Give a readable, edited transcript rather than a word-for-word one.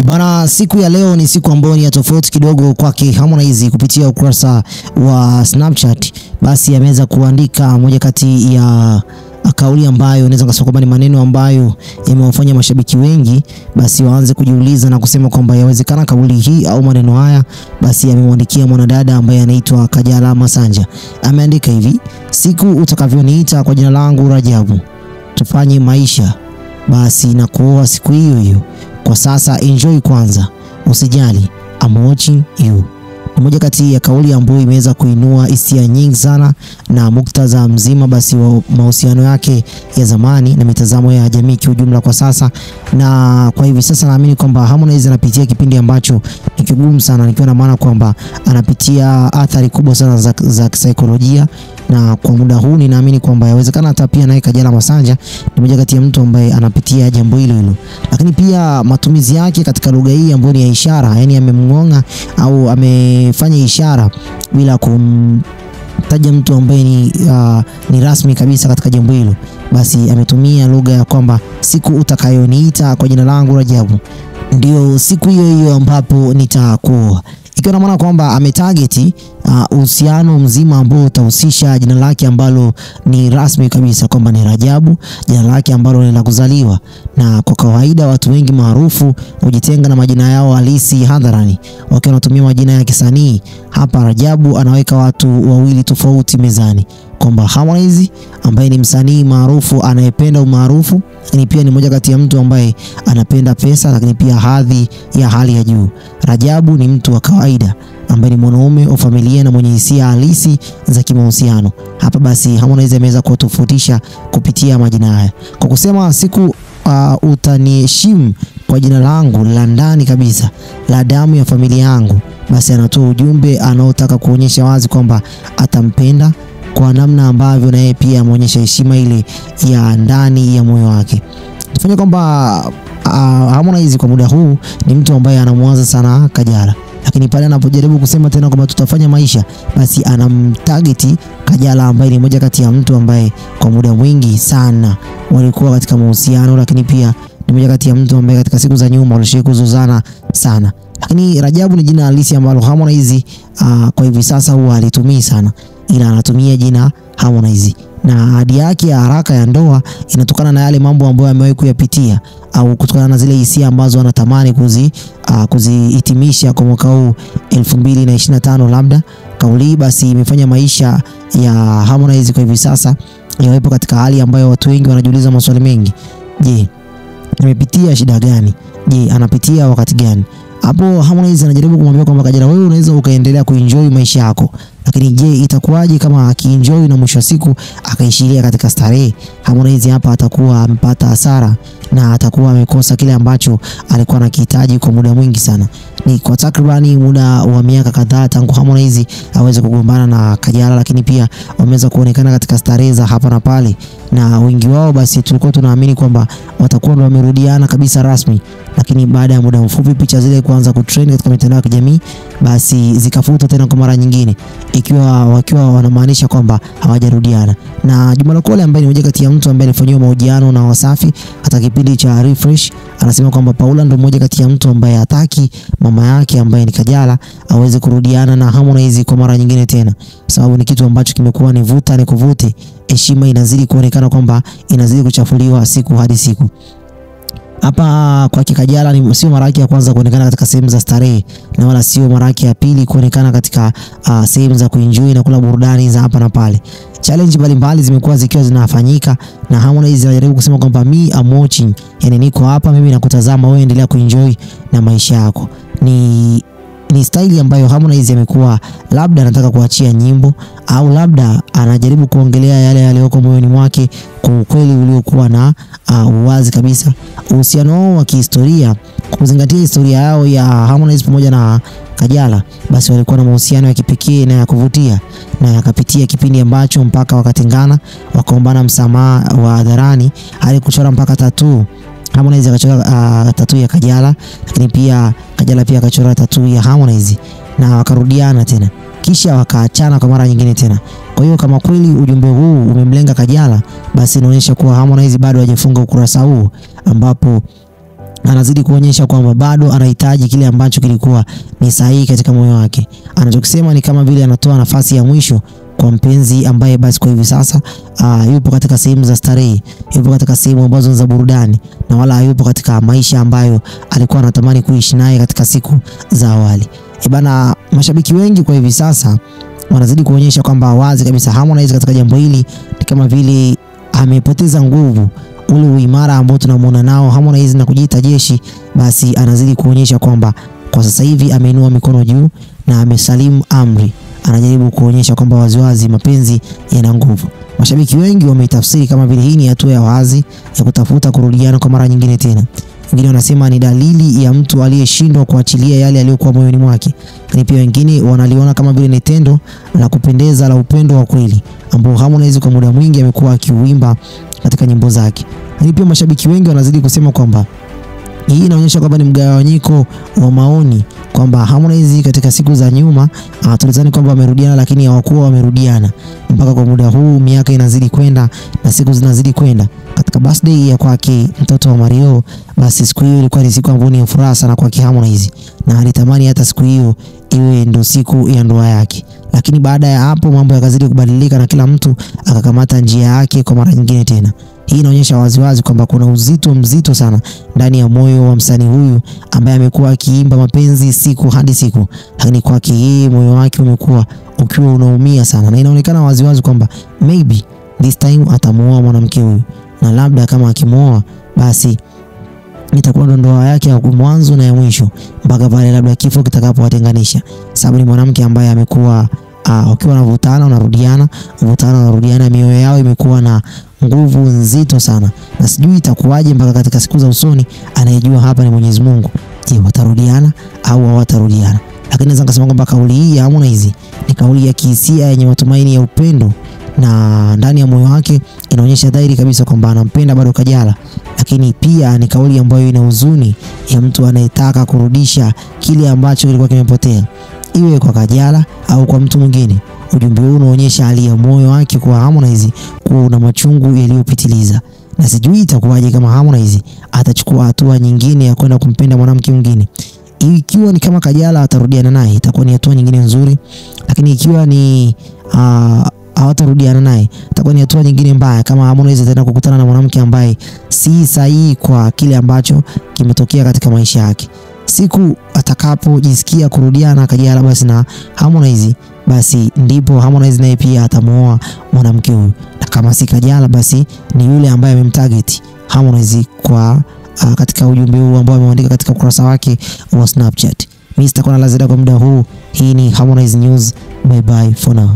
Bana, siku ya leo ni siku ambayo ni ya tofauti kidogo kwake Harmonize. Kupitia ukurasa wa Snapchat basi ameweza kuandika moja kati ya kauli ambayo naweza kusema kwamba ni maneno ambayo yamewafanya mashabiki wengi basi waanze kujiuliza na kusema kwamba yawezekana kauli hii au maneno haya basi amemwandikia mwanadada ambaye anaitwa Kajala Masanja. Ameandika hivi: siku utakavyoniita kwa jina langu Rajabu, tufanye maisha basi na kuoa siku hiyo hiyo. Kwa sasa enjoy kwanza, usijali, I'm watching you. Moja kati ya kauli ambayo imeweza kuinua hisia nyingi sana na muktadha mzima basi wa mahusiano yake ya zamani na mitazamo ya jamii kiujumla kwa sasa. Na kwa hivi sasa naamini kwamba Harmonize anapitia kipindi ambacho ni kigumu sana, nikiwa na maana kwamba anapitia athari kubwa sana za kisaikolojia, na kwa muda huu ninaamini kwamba yawezekana hata pia naye Kajala Masanja ni moja kati ya mtu ambaye anapitia jambo hilo. Lakini pia matumizi yake katika lugha hii ambayo ni ya ishara, yani amemngonga au amefanya ishara bila kumtaja mtu ambaye ni rasmi kabisa katika jambo hilo. Basi ametumia lugha ya kwamba siku utakayoniita kwa jina langu Rajabu, ndio siku hiyo hiyo ambapo nitakuoa, ikiwa na maana kwamba ametarget uhusiano mzima ambao utahusisha jina lake ambalo ni rasmi kabisa kwamba ni Rajabu, jina lake ambalo ni la kuzaliwa. Na kwa kawaida watu wengi maarufu hujitenga na majina yao halisi hadharani wakiwa wanatumia majina ya kisanii. Hapa Rajabu anaweka watu wawili tofauti mezani, kwamba Harmonize ambaye ni msanii maarufu anayependa umaarufu, lakini pia ni moja kati ya mtu ambaye anapenda pesa, lakini pia hadhi ya hali ya juu. Rajabu ni mtu wa kawaida ambaye ni mwanaume wa familia na mwenye hisia halisi za kimahusiano. Hapa basi Harmonize ameweza kutofautisha kupitia majina haya kwa kusema siku utaniheshimu kwa jina langu la ndani kabisa la damu ya familia yangu. Basi anatoa ujumbe anaotaka kuonyesha wazi kwamba atampenda kwa namna ambavyo naye pia ameonyesha heshima ile ya ndani ya moyo wake. Tufanye kwamba Harmonize kwa muda huu ni mtu ambaye anamwaza sana Kajala, lakini pale anapojaribu kusema tena kwamba tutafanya maisha, basi anamtarget Kajala ambaye ni moja kati ya mtu ambaye kwa muda mwingi sana walikuwa katika mahusiano, lakini pia ni moja kati ya mtu ambaye katika siku za nyuma walishia kuzozana sana. Lakini Rajabu ni jina halisi ambalo Harmonize kwa hivi sasa huwa alitumii sana, ila anatumia jina Harmonize, na ahadi yake ya haraka ya ndoa inatokana na yale mambo ambayo amewahi kuyapitia au kutokana na zile hisia ambazo anatamani kuzihitimisha kwa mwaka huu 2025. Labda kauli basi imefanya maisha ya Harmonize kwa hivi sasa yawepo katika hali ambayo watu wengi wanajiuliza maswali mengi. Je, amepitia shida gani? Je, anapitia wakati gani? Hapo Harmonize anajaribu kumwambia kwamba Kajala, wewe unaweza ukaendelea kuenjoy maisha yako, lakini je itakuwaje kama akienjoy na mwisho wa siku akaishiria katika starehe? Harmonize hapa atakuwa amepata hasara na atakuwa amekosa kile ambacho alikuwa anakihitaji kwa muda mwingi sana. Ni kwa takribani muda wa miaka kadhaa tangu Harmonize aweze kugombana na Kajala, lakini pia wameweza kuonekana katika starehe za hapa na pale, na wengi wao basi tulikuwa tunaamini kwamba watakuwa ndio wamerudiana kabisa rasmi. Lakini baada ya muda mfupi picha zile kuanza kutrend katika mitandao ya kijamii basi zikafutwa tena kwa mara nyingine, wakiwa wanamaanisha kwamba hawajarudiana. Na Juma Lokole ambaye ni mmoja kati ya mtu ambaye alifanywa mahojiano na Wasafi hata kipindi cha Refresh anasema kwamba Paula ndio mmoja kati ya mtu ambaye hataki mama yake ambaye ni Kajala aweze kurudiana na Harmonize kwa mara nyingine tena, sababu ni kitu ambacho kimekuwa ni vuta ni kuvute. Heshima inazidi kuonekana kwamba inazidi kuchafuliwa siku hadi siku. Hapa kwa Kajala ni sio mara yake ya kwanza kuonekana katika sehemu za starehe, na wala sio mara yake ya pili kuonekana katika sehemu za kuenjoy na kula burudani za hapa na pale. Challenge mbalimbali zimekuwa zikiwa zinafanyika na Harmonize anajaribu kusema kwamba me I'm watching, yani niko hapa mimi nakutazama, wewe endelea kuenjoy na maisha yako. Ni style ambayo Harmonize amekuwa labda anataka kuachia nyimbo au labda anajaribu kuongelea yale yaliyoko moyoni mwake kwa ukweli uliokuwa na uwazi kabisa. Uhusiano wao wa kihistoria, kuzingatia historia yao ya Harmonize pamoja na Kajala, basi walikuwa na mahusiano ya kipekee na ya kuvutia, na yakapitia kipindi ambacho mpaka wakatengana, wakaombana msamaha wa hadharani, hadi kuchora mpaka tattoo. Harmonize akachora tattoo ya Kajala, lakini pia Kajala pia akachora tattoo ya Harmonize, na wakarudiana tena kisha wakaachana kwa mara nyingine tena. Kwa hiyo kama kweli ujumbe huu umemlenga Kajala, basi inaonyesha kuwa Harmonize bado hajafunga ukurasa huu, ambapo anazidi kuonyesha kwamba bado anahitaji kile ambacho kilikuwa ni sahihi katika moyo wake. Anachokisema ni kama vile anatoa nafasi ya mwisho kwa mpenzi ambaye basi kwa hivi sasa yupo katika sehemu za starehe, yupo katika sehemu ambazo za burudani, na wala yupo katika maisha ambayo alikuwa anatamani kuishi naye katika siku za awali. Bana, mashabiki wengi kwa hivi sasa wanazidi kuonyesha kwamba wazi kabisa Harmonize katika jambo hili ni kama vile amepoteza nguvu, ule uimara ambao tunamuona nao Harmonize na kujiita jeshi. Basi anazidi kuonyesha kwamba kwa sasa hivi ameinua mikono juu na amesalimu amri. Anajaribu kuonyesha kwamba waziwazi mapenzi yana nguvu. Mashabiki wengi wameitafsiri kama vile hii ni hatua ya wazi ya kutafuta kurudiana kwa mara nyingine tena. Wengine wanasema ni dalili ya mtu aliyeshindwa kuachilia yale aliyokuwa moyoni mwake. Lakini pia wengine wanaliona kama vile ni tendo la kupendeza la upendo wa kweli ambao Harmonize kwa muda mwingi amekuwa akiuimba katika nyimbo zake. Lakini pia mashabiki wengi wanazidi kusema kwamba hii inaonyesha kwamba ni mgawanyiko wa maoni, kwamba Harmonize katika siku za nyuma tulizani kwamba wamerudiana, lakini hawakuwa wamerudiana mpaka kwa muda huu. Miaka inazidi kwenda na siku zinazidi kwenda. Katika birthday ya kwake mtoto wa Mario, basi siku hiyo ilikuwa ni siku ambayo ni furaha sana kwa Harmonize, na alitamani hata siku hiyo iwe ndio siku ya ndoa yake. Lakini baada ya hapo mambo yakazidi kubadilika na kila mtu akakamata njia yake kwa mara nyingine tena. Hii inaonyesha waziwazi kwamba kuna uzito mzito sana ndani ya moyo wa msanii huyu ambaye amekuwa akiimba mapenzi siku hadi siku, lakini kwake yeye moyo wake umekuwa ukiwa unaumia sana, na inaonekana waziwazi kwamba maybe this time atamuoa mwanamke huyu, na labda kama akimuoa basi itakuwa ndoa yake ya mwanzo na ya mwisho mpaka pale labda kifo kitakapowatenganisha, sababu ni mwanamke ambaye amekuwa wakiwa wanavutana wanarudiana, mioyo yao imekuwa na nguvu nzito sana, na sijui itakuwaje mpaka katika siku za usoni. Anayejua hapa ni Mwenyezi Mungu. Je, watarudiana au hawatarudiana? Lakini naweza kusema kwamba kauli hii ya Harmonize ni kauli ya kihisia yenye matumaini ya upendo, na ndani ya moyo wake inaonyesha dhahiri kabisa kwamba anampenda bado Kajala. Lakini pia ni kauli ambayo ina huzuni ya mtu anayetaka kurudisha kile ambacho kilikuwa kimepotea, iwe kwa Kajala au kwa mtu mwingine. Ujumbe huu unaonyesha hali ya moyo wake kwa Harmonize kuwa una machungu yaliyopitiliza, na sijui itakuwaje kama Harmonize atachukua hatua nyingine ya kwenda kumpenda mwanamke mwingine. Ikiwa ni kama Kajala atarudiana naye itakuwa ni hatua nyingine nzuri, lakini ikiwa ni hawatarudiana naye itakuwa ni hatua nyingine mbaya, kama Harmonize tena kukutana na mwanamke ambaye si sahihi kwa kile ambacho kimetokea katika maisha yake. Siku atakapojisikia kurudiana Kajala basi na Harmonize, basi ndipo Harmonize naye pia atamuoa mwanamke huyu, na kama si Kajala basi ni yule ambaye amemtarget Harmonize kwa katika ujumbe huu ambao ameandika katika ukurasa wake wa Snapchat. Mimi sitakuwa na la ziada kwa muda huu. Hii ni Harmonize News. Bye bye for now.